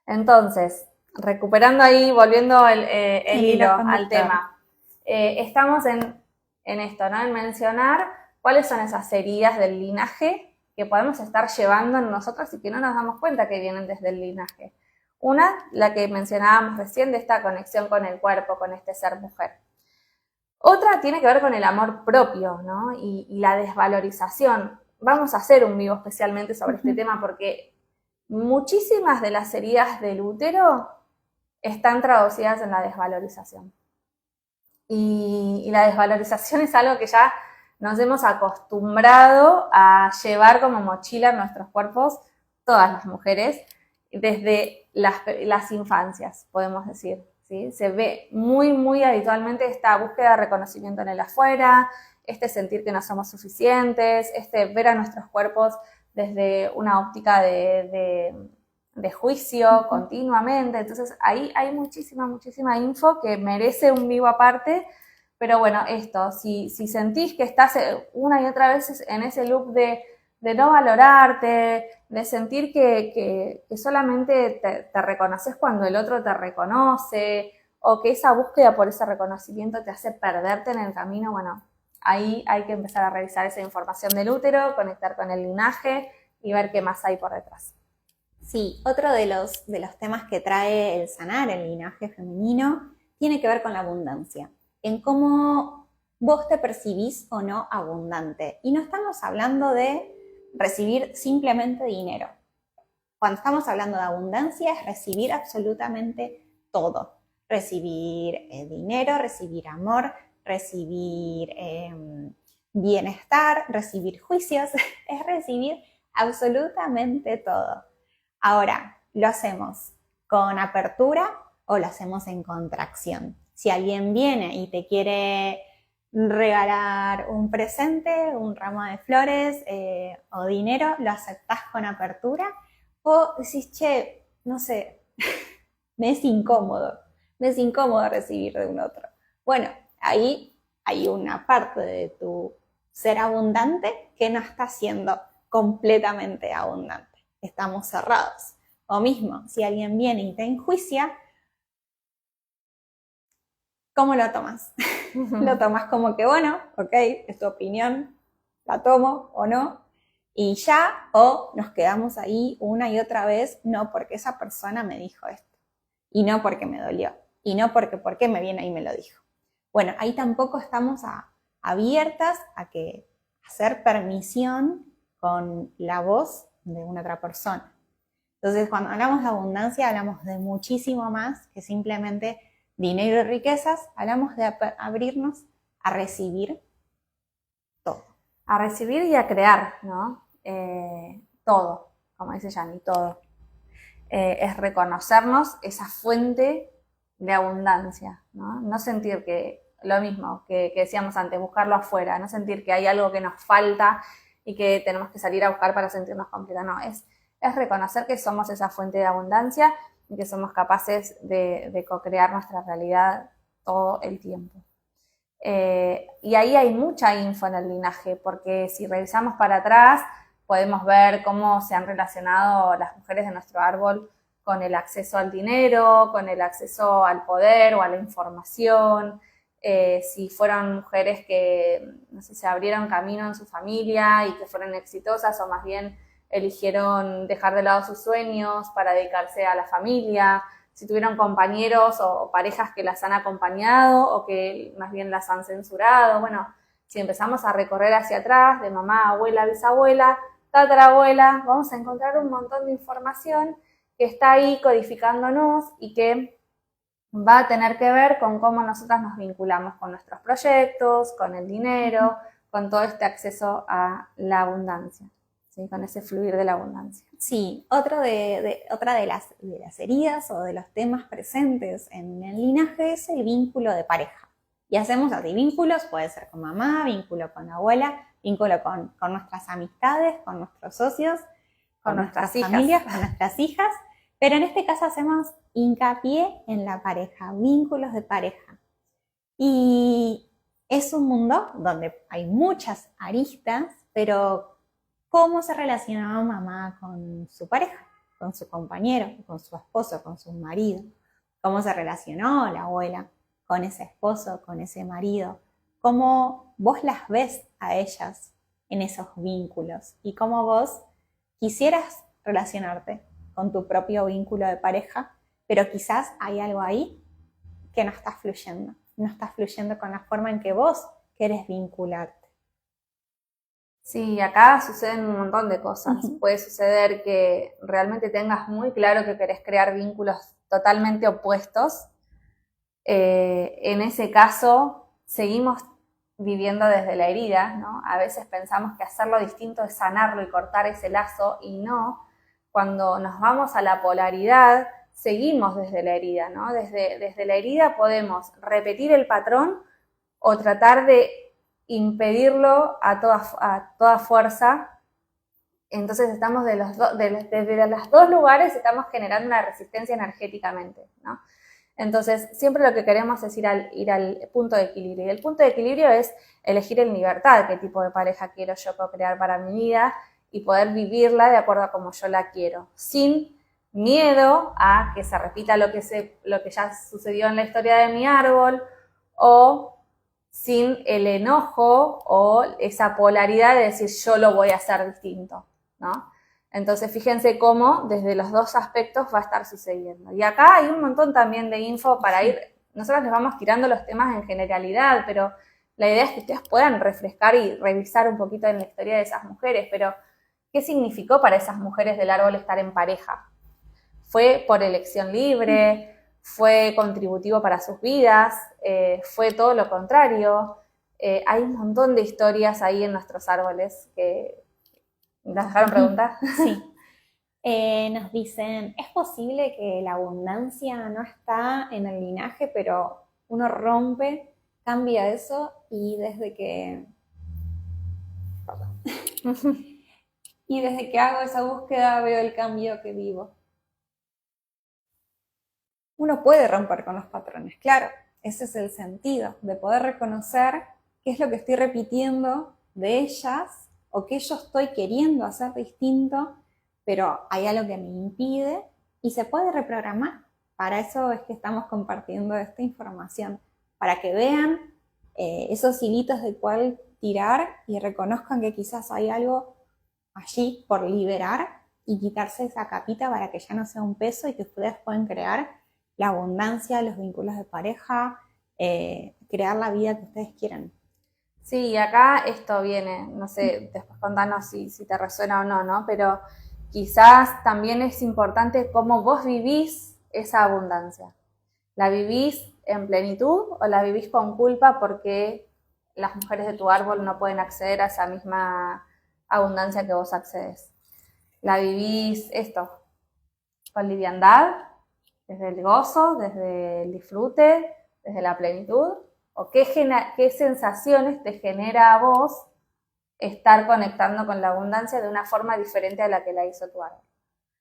Entonces, recuperando ahí, volviendo el hilo al tema, estamos en esto, ¿no? En mencionar cuáles son esas heridas del linaje que podemos estar llevando en nosotros y que no nos damos cuenta que vienen desde el linaje. Una, la que mencionábamos recién, de esta conexión con el cuerpo, con este ser mujer. Otra tiene que ver con el amor propio, ¿no? Y la desvalorización. Vamos a hacer un vivo especialmente sobre este tema porque muchísimas de las heridas del útero están traducidas en la desvalorización. Y la desvalorización es algo que ya nos hemos acostumbrado a llevar como mochila en nuestros cuerpos, todas las mujeres, desde las infancias, podemos decir, ¿sí? Se ve muy, muy habitualmente esta búsqueda de reconocimiento en el afuera, este sentir que no somos suficientes, este ver a nuestros cuerpos desde una óptica de juicio continuamente. Entonces ahí hay muchísima info que merece un vivo aparte. Pero bueno, esto, si sentís que estás una y otra vez en ese loop de no valorarte, de sentir que solamente te reconoces cuando el otro te reconoce, o que esa búsqueda por ese reconocimiento te hace perderte en el camino, bueno, ahí hay que empezar a revisar esa información del útero, conectar con el linaje y ver qué más hay por detrás. Sí, otro de los temas que trae el sanar el linaje femenino tiene que ver con la abundancia, en cómo vos te percibís o no abundante. Y no estamos hablando de recibir simplemente dinero. Cuando estamos hablando de abundancia es recibir absolutamente todo. Recibir dinero, recibir amor, recibir bienestar, recibir juicios, es recibir absolutamente todo. Ahora, ¿lo hacemos con apertura o lo hacemos en contracción? Si alguien viene y te quiere regalar un presente, un ramo de flores o dinero, ¿lo aceptás con apertura? O decís, che, no sé, me es incómodo recibir de un otro. Bueno, ahí hay una parte de tu ser abundante que no está siendo completamente abundante. Estamos cerrados. O mismo, si alguien viene y te enjuicia, ¿cómo lo tomas? Lo tomas como que, bueno, ok, es tu opinión, la tomo o no, y ya, o nos quedamos ahí una y otra vez, no porque esa persona me dijo esto, y no porque me dolió, y no porque por qué me viene y me lo dijo. Bueno, ahí tampoco estamos abiertas a hacer permisión con la voz de una otra persona. Entonces, cuando hablamos de abundancia, hablamos de muchísimo más que simplemente dinero y riquezas, hablamos de abrirnos a recibir todo. A recibir y a crear, ¿no? Todo, como dice Yani, todo. Es reconocernos esa fuente de abundancia, ¿no? No sentir que, lo mismo que decíamos antes, buscarlo afuera, no sentir que hay algo que nos falta y que tenemos que salir a buscar para sentirnos completas, no, es es reconocer que somos esa fuente de abundancia y que somos capaces de co-crear nuestra realidad todo el tiempo. Y ahí hay mucha info en el linaje, porque si revisamos para atrás, podemos ver cómo se han relacionado las mujeres de nuestro árbol con el acceso al dinero, con el acceso al poder o a la información, si fueron mujeres que, no sé, se abrieron camino en su familia y que fueron exitosas, o más bien eligieron dejar de lado sus sueños para dedicarse a la familia, si tuvieron compañeros o parejas que las han acompañado o que más bien las han censurado. Bueno, si empezamos a recorrer hacia atrás, de mamá, abuela, bisabuela, tatarabuela, vamos a encontrar un montón de información que está ahí codificándonos y que va a tener que ver con cómo nosotras nos vinculamos con nuestros proyectos, con el dinero, con todo este acceso a la abundancia, ¿sí? Con ese fluir de la abundancia. Sí, otra de las heridas o de los temas presentes en el linaje es el vínculo de pareja. Y hacemos así, vínculos puede ser con mamá, vínculo con abuela, vínculo con nuestras amistades, con nuestros socios, con nuestras familias, con nuestras hijas. Pero en este caso hacemos hincapié en la pareja, vínculos de pareja. Y es un mundo donde hay muchas aristas, pero ¿cómo se relacionaba mamá con su pareja, con su compañero, con su esposo, con su marido? ¿Cómo se relacionó la abuela con ese esposo, con ese marido? ¿Cómo vos las ves a ellas en esos vínculos? Y cómo vos quisieras relacionarte con tu propio vínculo de pareja, pero quizás hay algo ahí que no está fluyendo con la forma en que vos querés vincularte. Sí, acá suceden un montón de cosas. Puede suceder que realmente tengas muy claro que querés crear vínculos totalmente opuestos. En ese caso, seguimos viviendo desde la herida, ¿no? A veces pensamos que hacerlo distinto es sanarlo y cortar ese lazo, y no. Cuando nos vamos a la polaridad, seguimos desde la herida, ¿no? Desde la herida podemos repetir el patrón o tratar de impedirlo a toda fuerza. Entonces estamos desde los dos lugares, estamos generando una resistencia energéticamente, ¿no? Entonces siempre lo que queremos es ir al punto de equilibrio. Y el punto de equilibrio es elegir en libertad qué tipo de pareja quiero yo co-crear para mi vida y poder vivirla de acuerdo a como yo la quiero, sin miedo a que se repita lo que ya sucedió en la historia de mi árbol, o sin el enojo o esa polaridad de decir yo lo voy a hacer distinto, ¿no? Entonces fíjense cómo desde los dos aspectos va a estar sucediendo. Y acá hay un montón también de info para ir, nosotros les vamos tirando los temas en generalidad, pero la idea es que ustedes puedan refrescar y revisar un poquito en la historia de esas mujeres, pero ¿qué significó para esas mujeres del árbol estar en pareja? ¿Fue por elección libre? ¿Fue contributivo para sus vidas? ¿Fue todo lo contrario? Hay un montón de historias ahí en nuestros árboles que nos dejaron preguntar. Sí. Nos dicen, ¿es posible que la abundancia no está en el linaje, pero uno rompe, cambia eso y desde que hago esa búsqueda veo el cambio que vivo? Uno puede romper con los patrones, claro, ese es el sentido, de poder reconocer qué es lo que estoy repitiendo de ellas o qué yo estoy queriendo hacer distinto, pero hay algo que me impide y se puede reprogramar. Para eso es que estamos compartiendo esta información, para que vean esos hilitos de cuál tirar y reconozcan que quizás hay algo allí por liberar y quitarse esa capita para que ya no sea un peso y que ustedes puedan crear la abundancia, los vínculos de pareja, crear la vida que ustedes quieran. Sí, acá esto viene, no sé, después contanos si te resuena o no, ¿no? Pero quizás también es importante cómo vos vivís esa abundancia. ¿La vivís en plenitud o la vivís con culpa porque las mujeres de tu árbol no pueden acceder a esa misma abundancia que vos accedes? ¿La vivís con liviandad, desde el gozo, desde el disfrute, desde la plenitud? ¿O qué sensaciones te genera a vos estar conectando con la abundancia de una forma diferente a la que la hizo tu árbol?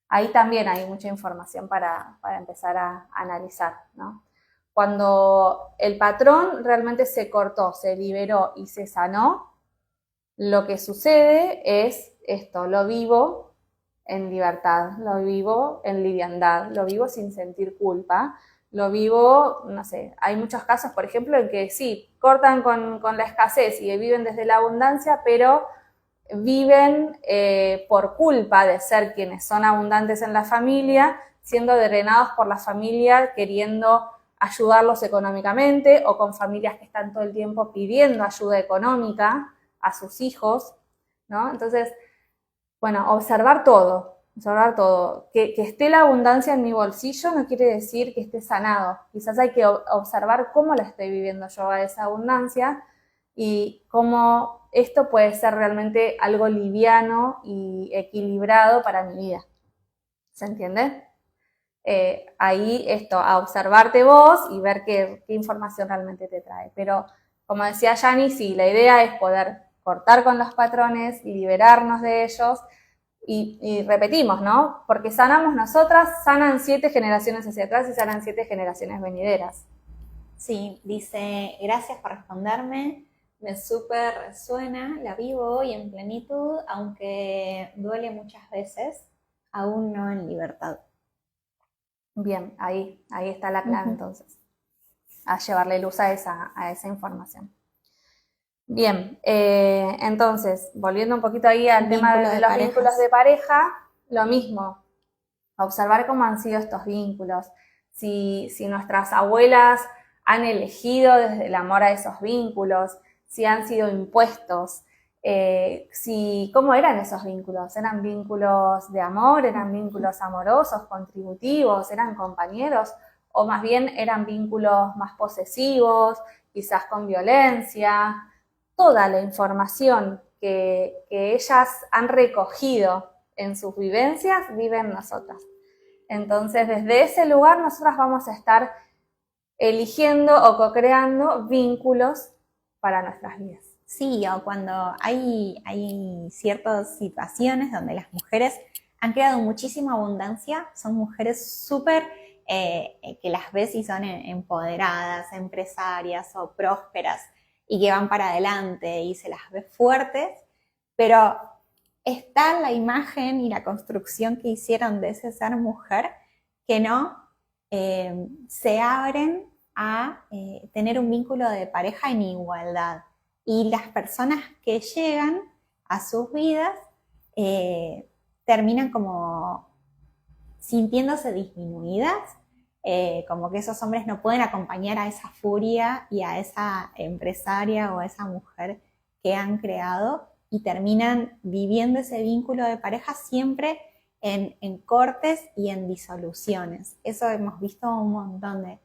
ahí también hay mucha información para empezar a analizar, ¿no? Cuando el patrón realmente se cortó, se liberó y se sanó, lo que sucede es esto, lo vivo en libertad, lo vivo en liviandad, lo vivo sin sentir culpa, lo vivo, no sé, hay muchos casos, por ejemplo, en que sí, cortan con la escasez y viven desde la abundancia, pero viven por culpa de ser quienes son abundantes en la familia, siendo drenados por la familia, queriendo ayudarlos económicamente, o con familias que están todo el tiempo pidiendo ayuda económica a sus hijos, ¿no? Entonces, bueno, observar todo. Que esté la abundancia en mi bolsillo no quiere decir que esté sanado. Quizás hay que observar cómo la estoy viviendo yo a esa abundancia y cómo esto puede ser realmente algo liviano y equilibrado para mi vida. ¿Se entiende? Ahí esto, a observarte vos y ver qué información realmente te trae. Pero como decía Yani, sí, la idea es poder cortar con los patrones, liberarnos de ellos y repetimos, ¿no? Porque sanamos nosotras, sanan 7 generaciones hacia atrás y sanan 7 generaciones venideras. Sí, dice, gracias por responderme, me súper resuena, la vivo hoy en plenitud, aunque duele muchas veces, aún no en libertad. Bien, ahí está la clave entonces, a llevarle luz a esa información. Bien, entonces, volviendo un poquito ahí al tema de los vínculos de pareja, lo mismo, observar cómo han sido estos vínculos, si nuestras abuelas han elegido desde el amor a esos vínculos, si han sido impuestos, cómo eran esos vínculos, eran vínculos de amor, eran vínculos amorosos, contributivos, eran compañeros, o más bien eran vínculos más posesivos, quizás con violencia. Toda la información que ellas han recogido en sus vivencias, vive en nosotras. Entonces, desde ese lugar, nosotras vamos a estar eligiendo o co-creando vínculos para nuestras vidas. Sí, o cuando hay ciertas situaciones donde las mujeres han creado muchísima abundancia, son mujeres súper que las ves y son empoderadas, empresarias o prósperas y que van para adelante y se las ve fuertes, pero está la imagen y la construcción que hicieron de ese ser mujer que no se abren a tener un vínculo de pareja en igualdad. Y las personas que llegan a sus vidas terminan como sintiéndose disminuidas, como que esos hombres no pueden acompañar a esa furia y a esa empresaria o a esa mujer que han creado y terminan viviendo ese vínculo de pareja siempre en cortes y en disoluciones. Eso hemos visto un montón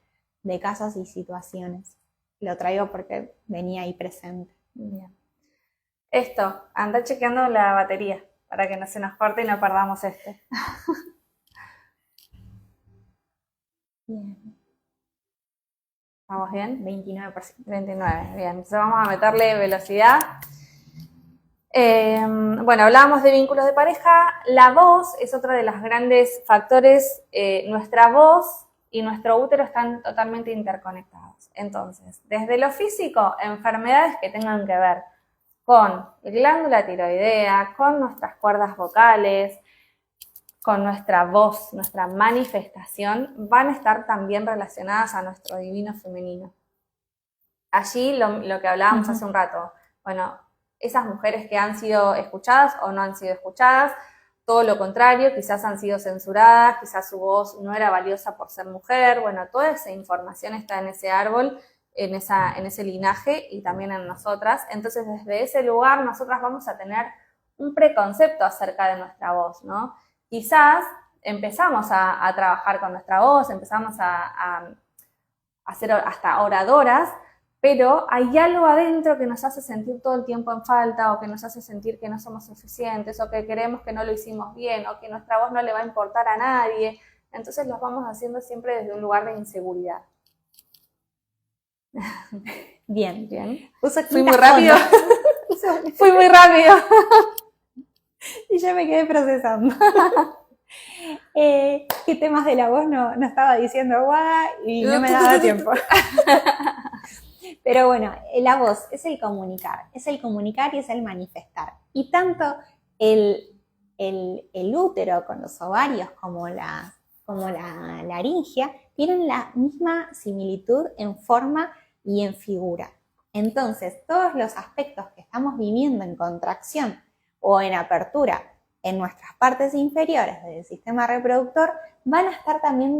de casos y situaciones. Lo traigo porque venía ahí presente. Bien. Esto, anda chequeando la batería para que no se nos corte y no perdamos este. Bien. ¿Vamos bien? 29%. 29, bien. Entonces vamos a meterle velocidad. Bueno, hablábamos de vínculos de pareja. La voz es otro de los grandes factores. Nuestra voz y nuestro útero están totalmente interconectados. Entonces, desde lo físico, enfermedades que tengan que ver con glándula tiroidea, con nuestras cuerdas vocales, con nuestra voz, nuestra manifestación, van a estar también relacionadas a nuestro divino femenino. Allí lo que hablábamos hace un rato, bueno, esas mujeres que han sido escuchadas o no han sido escuchadas, todo lo contrario, quizás han sido censuradas, quizás su voz no era valiosa por ser mujer, bueno, toda esa información está en ese árbol, en ese linaje y también en nosotras. Entonces, desde ese lugar, nosotras vamos a tener un preconcepto acerca de nuestra voz, ¿no? Quizás empezamos a trabajar con nuestra voz, empezamos a ser hasta oradoras, pero hay algo adentro que nos hace sentir todo el tiempo en falta o que nos hace sentir que no somos suficientes o que creemos que no lo hicimos bien o que nuestra voz no le va a importar a nadie. Entonces los vamos haciendo siempre desde un lugar de inseguridad. Bien. Fui muy rápido. Fui muy rápido. Y ya me quedé procesando. ¿Qué temas de la voz no estaba diciendo guau y no me daba tiempo? Pero bueno, la voz es el comunicar y es el manifestar. Y tanto el útero con los ovarios como la laringia tienen la misma similitud en forma y en figura. Entonces, todos los aspectos que estamos viviendo en contracción o en apertura en nuestras partes inferiores del sistema reproductor van a estar también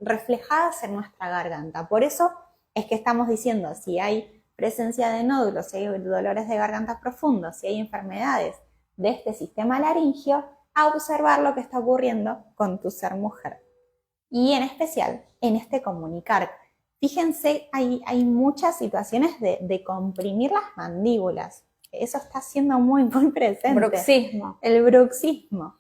reflejadas en nuestra garganta. Por eso es que estamos diciendo, si hay presencia de nódulos, si hay dolores de garganta profundos, si hay enfermedades de este sistema laringio, a observar lo que está ocurriendo con tu ser mujer. Y en especial en este comunicar. Fíjense, hay muchas situaciones de comprimir las mandíbulas. Eso está siendo muy, muy presente. Bruxismo. El bruxismo.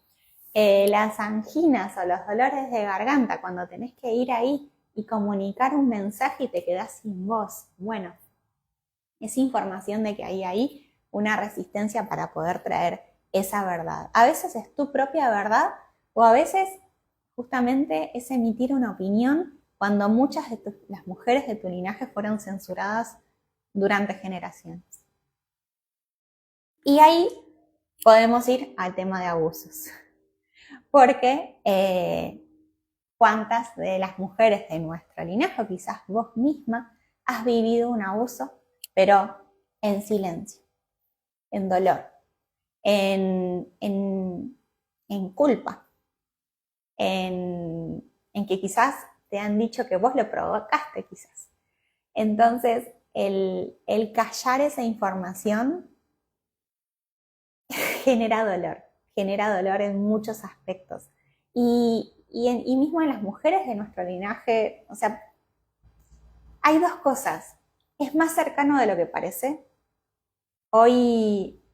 Las anginas o los dolores de garganta, cuando tenés que ir ahí y comunicar un mensaje y te quedás sin voz. Bueno, es información de que hay ahí una resistencia para poder traer esa verdad. A veces es tu propia verdad o a veces justamente es emitir una opinión cuando muchas de las mujeres de tu linaje fueron censuradas durante generaciones. Y ahí podemos ir al tema de abusos. Porque cuántas de las mujeres de nuestro linaje, o quizás vos misma, has vivido un abuso, pero en silencio, en dolor, en culpa, en que quizás te han dicho que vos lo provocaste quizás. Entonces, el callar esa información genera dolor en muchos aspectos. Y mismo en las mujeres de nuestro linaje, o sea, hay dos cosas. Es más cercano de lo que parece. Hoy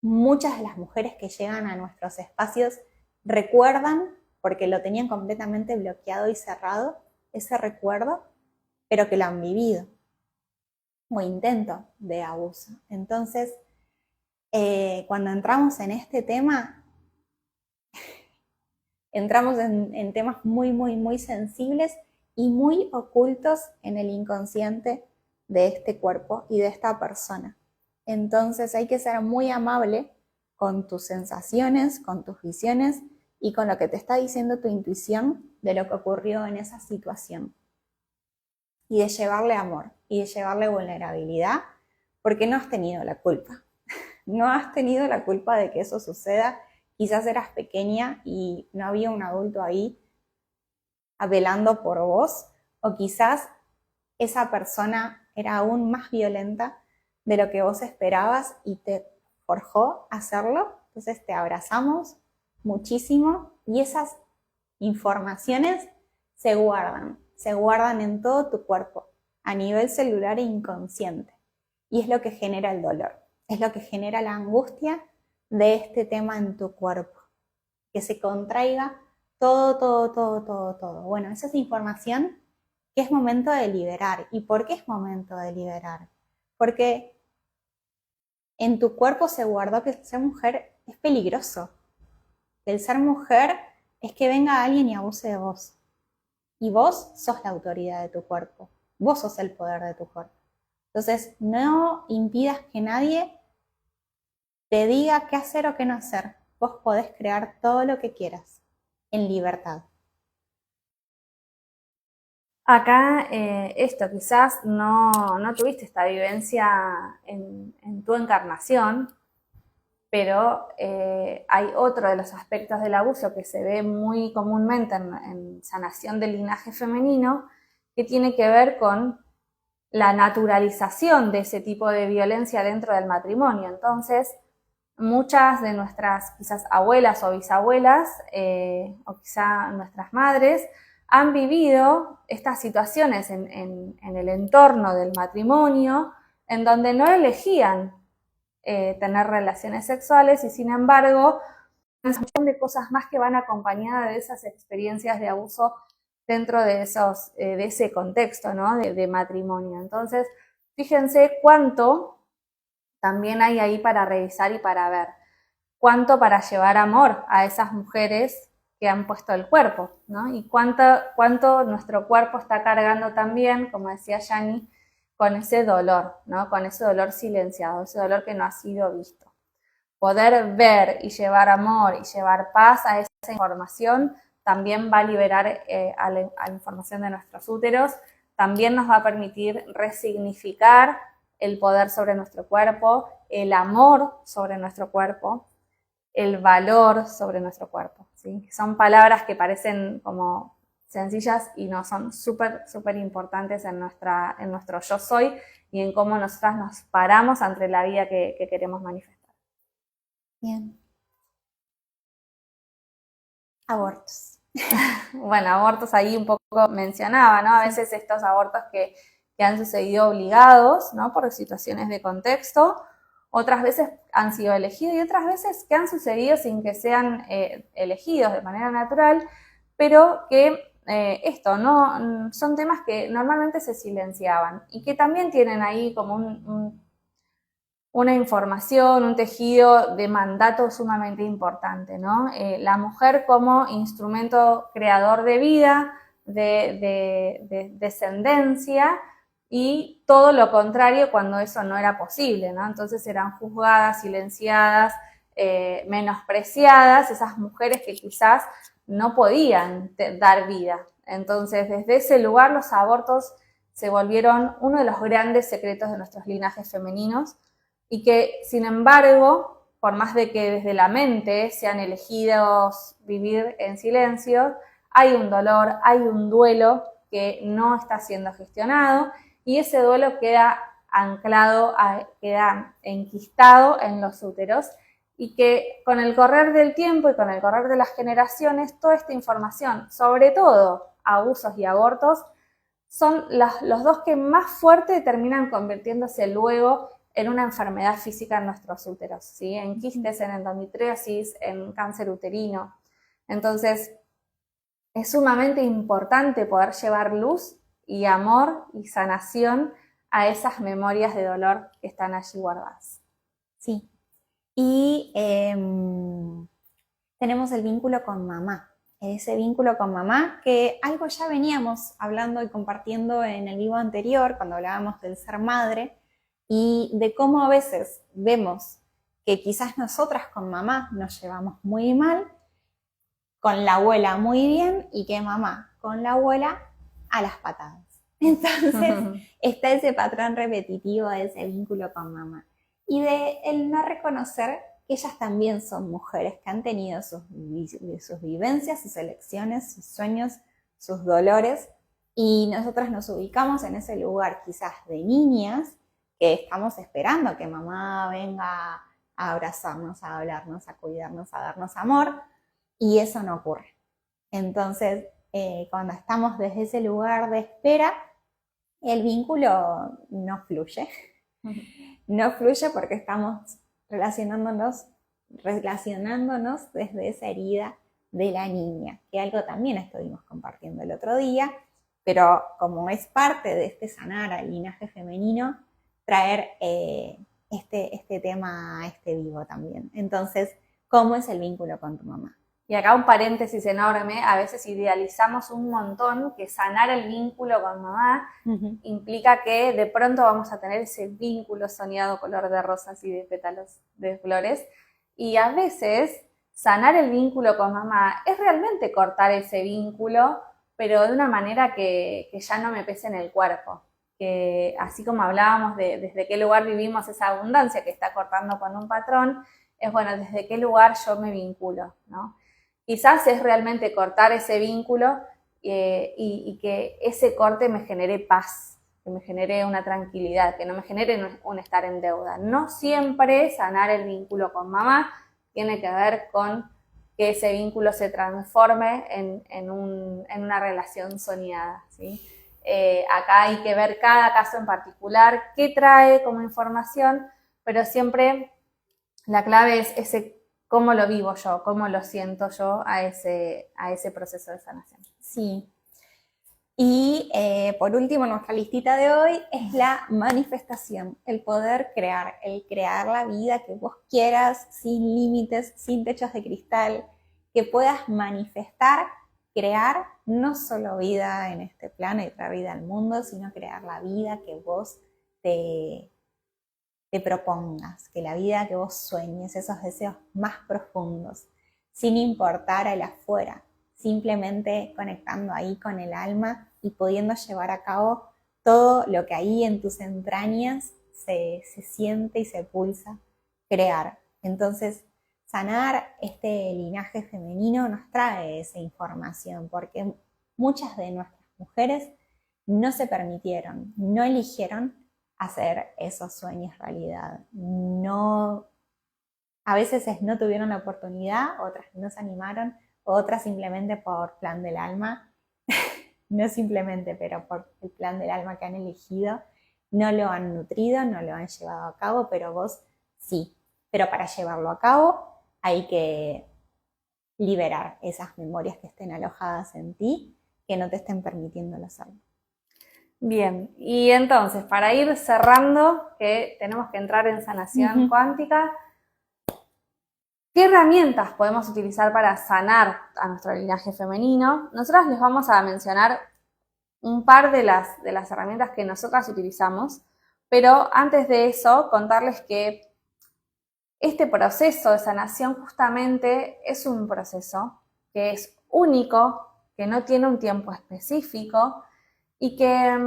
muchas de las mujeres que llegan a nuestros espacios recuerdan, porque lo tenían completamente bloqueado y cerrado, ese recuerdo, pero que lo han vivido, o intento de abuso. Entonces, cuando entramos en este tema, entramos en temas muy, muy, muy sensibles y muy ocultos en el inconsciente de este cuerpo y de esta persona. Entonces hay que ser muy amable con tus sensaciones, con tus visiones y con lo que te está diciendo tu intuición de lo que ocurrió en esa situación. Y de llevarle amor y de llevarle vulnerabilidad, porque no has tenido la culpa. No has tenido la culpa de que eso suceda. Quizás eras pequeña y no había un adulto ahí velando por vos, o quizás esa persona era aún más violenta de lo que vos esperabas y te forjó hacerlo. Entonces te abrazamos muchísimo y esas informaciones se guardan en todo tu cuerpo, a nivel celular e inconsciente. Y es lo que genera el dolor, es lo que genera la angustia de este tema en tu cuerpo, que se contraiga todo. Bueno, esa es información que es momento de liberar. ¿Y por qué es momento de liberar? Porque en tu cuerpo se guardó que ser mujer es peligroso. El ser mujer es que venga alguien y abuse de vos. Y vos sos la autoridad de tu cuerpo. Vos sos el poder de tu cuerpo. Entonces, no impidas que nadie te diga qué hacer o qué no hacer. Vos podés crear todo lo que quieras, en libertad. Acá esto, quizás no tuviste esta vivencia en tu encarnación, pero hay otro de los aspectos del abuso que se ve muy comúnmente en sanación del linaje femenino, que tiene que ver con la naturalización de ese tipo de violencia dentro del matrimonio. Entonces, muchas de nuestras quizás abuelas o bisabuelas, o quizá nuestras madres, han vivido estas situaciones en el entorno del matrimonio, en donde no elegían tener relaciones sexuales y sin embargo un montón de cosas más que van acompañadas de esas experiencias de abuso dentro de ese contexto, ¿no? de matrimonio. Entonces, fíjense cuánto también hay ahí para revisar y para ver. cuánto para llevar amor a esas mujeres que han puesto el cuerpo, ¿no? Y cuánto nuestro cuerpo está cargando también, como decía Yani, con ese dolor, ¿no? Con ese dolor silenciado, ese dolor que no ha sido visto. Poder ver y llevar amor y llevar paz a esa información también va a liberar a la información de nuestros úteros, también nos va a permitir resignificar el poder sobre nuestro cuerpo, el amor sobre nuestro cuerpo, el valor sobre nuestro cuerpo, ¿sí? Son palabras que parecen como sencillas y no, son súper, súper importantes en nuestro yo soy y en cómo nosotras nos paramos ante la vida que queremos manifestar. Bien. Abortos. Bueno, abortos ahí un poco mencionaba, ¿no? A veces estos abortos que han sucedido obligados, ¿no? Por situaciones de contexto, otras veces han sido elegidos y otras veces que han sucedido sin que sean elegidos de manera natural, pero que no son temas que normalmente se silenciaban y que también tienen ahí como una información, un tejido de mandato sumamente importante, ¿no? La mujer como instrumento creador de vida, de descendencia, y todo lo contrario cuando eso no era posible, ¿no? Entonces eran juzgadas, silenciadas, menospreciadas esas mujeres que quizás no podían dar vida. Entonces, desde ese lugar los abortos se volvieron uno de los grandes secretos de nuestros linajes femeninos, y que, sin embargo, por más de que desde la mente sean elegidos vivir en silencio, hay un dolor, hay un duelo que no está siendo gestionado, y ese duelo queda anclado, queda enquistado en los úteros, y que con el correr del tiempo y con el correr de las generaciones, toda esta información, sobre todo abusos y abortos, son los dos que más fuerte terminan convirtiéndose luego en una enfermedad física en nuestros úteros, ¿sí? En quistes, en endometriosis, en cáncer uterino. Entonces, es sumamente importante poder llevar luz y amor y sanación a esas memorias de dolor que están allí guardadas. Sí. Y tenemos el vínculo con mamá. Ese vínculo con mamá, que algo ya veníamos hablando y compartiendo en el vivo anterior, cuando hablábamos del ser madre, y de cómo a veces vemos que quizás nosotras con mamá nos llevamos muy mal, con la abuela muy bien, y que mamá con la abuela a las patadas. Entonces está ese patrón repetitivo de ese vínculo con mamá. Y de el no reconocer que ellas también son mujeres que han tenido sus vivencias, sus elecciones, sus sueños, sus dolores, y nosotras nos ubicamos en ese lugar quizás de niñas que estamos esperando que mamá venga a abrazarnos, a hablarnos, a cuidarnos, a darnos amor, y eso no ocurre. Entonces, cuando estamos desde ese lugar de espera, el vínculo no fluye. No fluye porque estamos relacionándonos desde esa herida de la niña, que algo también estuvimos compartiendo el otro día, pero como es parte de este sanar al linaje femenino, traer este tema a este vivo también. Entonces, ¿cómo es el vínculo con tu mamá? Y acá un paréntesis enorme, a veces idealizamos un montón que sanar el vínculo con mamá implica que de pronto vamos a tener ese vínculo soñado color de rosas y de pétalos de flores, y a veces sanar el vínculo con mamá es realmente cortar ese vínculo, pero de una manera que ya no me pese en el cuerpo, que así como hablábamos de desde qué lugar vivimos esa abundancia que está cortando con un patrón, es bueno, desde qué lugar yo me vinculo, ¿no? Quizás es realmente cortar ese vínculo y que ese corte me genere paz, que me genere una tranquilidad, que no me genere un estar en deuda. No siempre sanar el vínculo con mamá tiene que ver con que ese vínculo se transforme en una relación soñada, ¿sí? Acá hay que ver cada caso en particular, qué trae como información, pero siempre la clave es ese cómo lo vivo yo, cómo lo siento yo a ese proceso de sanación. Sí. Y por último, nuestra listita de hoy es la manifestación, el poder crear, el crear la vida que vos quieras, sin límites, sin techos de cristal, que puedas manifestar, crear no solo vida en este plano y traer vida al mundo, sino crear la vida que vos te propongas, que la vida que vos sueñes, esos deseos más profundos, sin importar el afuera, simplemente conectando ahí con el alma y pudiendo llevar a cabo todo lo que ahí en tus entrañas se siente y se pulsa crear. Entonces, sanar este linaje femenino nos trae esa información, porque muchas de nuestras mujeres no se permitieron, no eligieron hacer esos sueños realidad. No, a veces no tuvieron la oportunidad, otras no se animaron, otras simplemente por plan del alma, no simplemente, pero por el plan del alma que han elegido, no lo han nutrido, no lo han llevado a cabo, pero vos sí. Pero para llevarlo a cabo hay que liberar esas memorias que estén alojadas en ti, que no te estén permitiéndolo hacerlo. Bien, y entonces, para ir cerrando, que tenemos que entrar en sanación cuántica, ¿qué herramientas podemos utilizar para sanar a nuestro linaje femenino? Nosotras les vamos a mencionar un par de las herramientas que nosotras utilizamos, pero antes de eso, contarles que este proceso de sanación justamente es un proceso que es único, que no tiene un tiempo específico, y que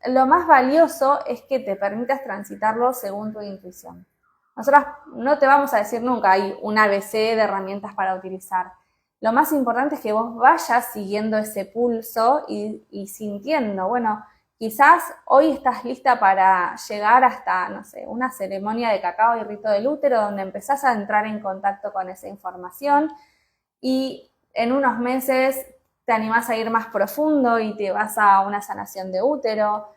lo más valioso es que te permitas transitarlo según tu intuición. Nosotros no te vamos a decir nunca hay un ABC de herramientas para utilizar. Lo más importante es que vos vayas siguiendo ese pulso y sintiendo, bueno, quizás hoy estás lista para llegar hasta, no sé, una ceremonia de cacao y rito del útero donde empezás a entrar en contacto con esa información y en unos meses te animás a ir más profundo y te vas a una sanación de útero.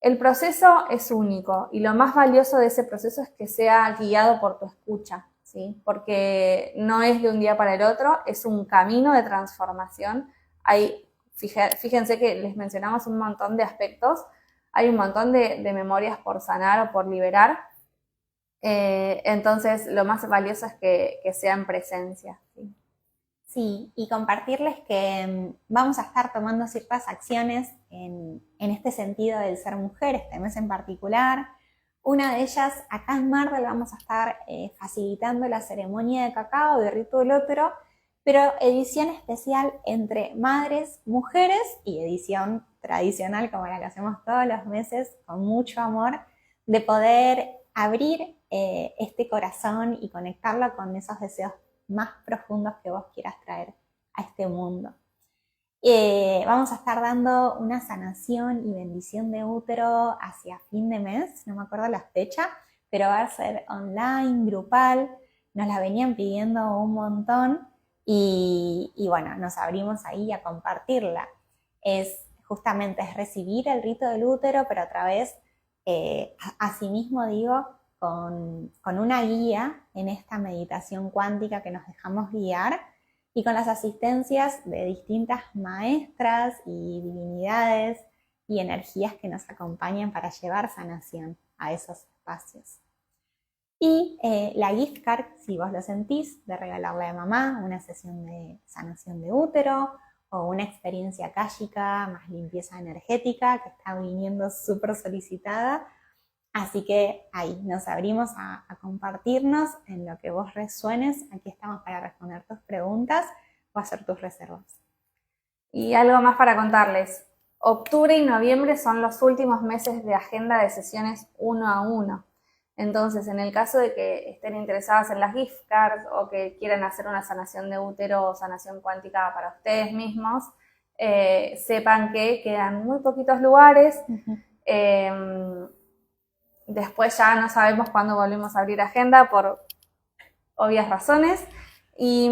El proceso es único y lo más valioso de ese proceso es que sea guiado por tu escucha, ¿sí? Porque no es de un día para el otro, es un camino de transformación. Fíjense que les mencionamos un montón de aspectos, hay un montón de memorias por sanar o por liberar. Entonces, lo más valioso es que sea en presencia, ¿sí? Sí, y compartirles que vamos a estar tomando ciertas acciones en este sentido del ser mujer, este mes en particular. Una de ellas, acá en Marvel vamos a estar facilitando la ceremonia de cacao y rito del útero, pero edición especial entre madres, mujeres y edición tradicional como la que hacemos todos los meses con mucho amor, de poder abrir este corazón y conectarlo con esos deseos más profundos que vos quieras traer a este mundo. Vamos a estar dando una sanación y bendición de útero hacia fin de mes, no me acuerdo la fecha, pero va a ser online, grupal, nos la venían pidiendo un montón y bueno, nos abrimos ahí a compartirla. Justamente es recibir el rito del útero, pero a través, asimismo digo, con una guía en esta meditación cuántica que nos dejamos guiar y con las asistencias de distintas maestras y divinidades y energías que nos acompañan para llevar sanación a esos espacios. Y la gift card, si vos lo sentís, de regalarle a mamá una sesión de sanación de útero o una experiencia akáshica más limpieza energética que está viniendo súper solicitada. Así que ahí nos abrimos a compartirnos en lo que vos resuenes. Aquí estamos para responder tus preguntas o hacer tus reservas. Y algo más para contarles. Octubre y noviembre son los últimos meses de agenda de sesiones 1 a 1. Entonces, en el caso de que estén interesadas en las gift cards o que quieran hacer una sanación de útero o sanación cuántica para ustedes mismos, sepan que quedan muy poquitos lugares. Después ya no sabemos cuándo volvemos a abrir agenda por obvias razones. Y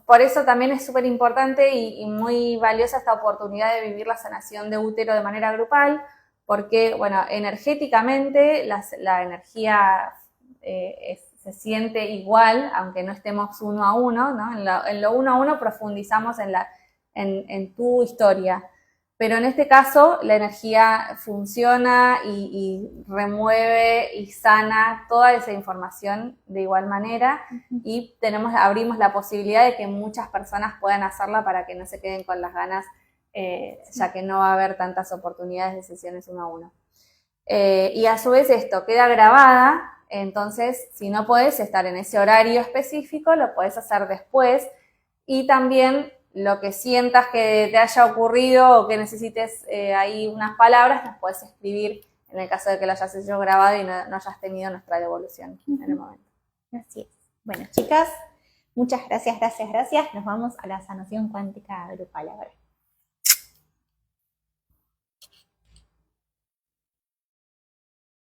por eso también es súper importante y muy valiosa esta oportunidad de vivir la sanación de útero de manera grupal, porque, bueno, energéticamente la energía se siente igual, aunque no estemos 1 a 1, ¿no? En lo 1 a 1 profundizamos en en tu historia. Pero en este caso la energía funciona y remueve y sana toda esa información de igual manera y abrimos la posibilidad de que muchas personas puedan hacerla para que no se queden con las ganas, ya que no va a haber tantas oportunidades de sesiones 1 a 1. Y a su vez esto queda grabada, entonces si no podés estar en ese horario específico, lo podés hacer después y también lo que sientas que te haya ocurrido o que necesites ahí unas palabras, las puedes escribir en el caso de que lo hayas hecho grabado y no hayas tenido nuestra devolución en el momento. Así es. Bueno, chicas, muchas gracias. Nos vamos a la sanación cuántica grupal ahora.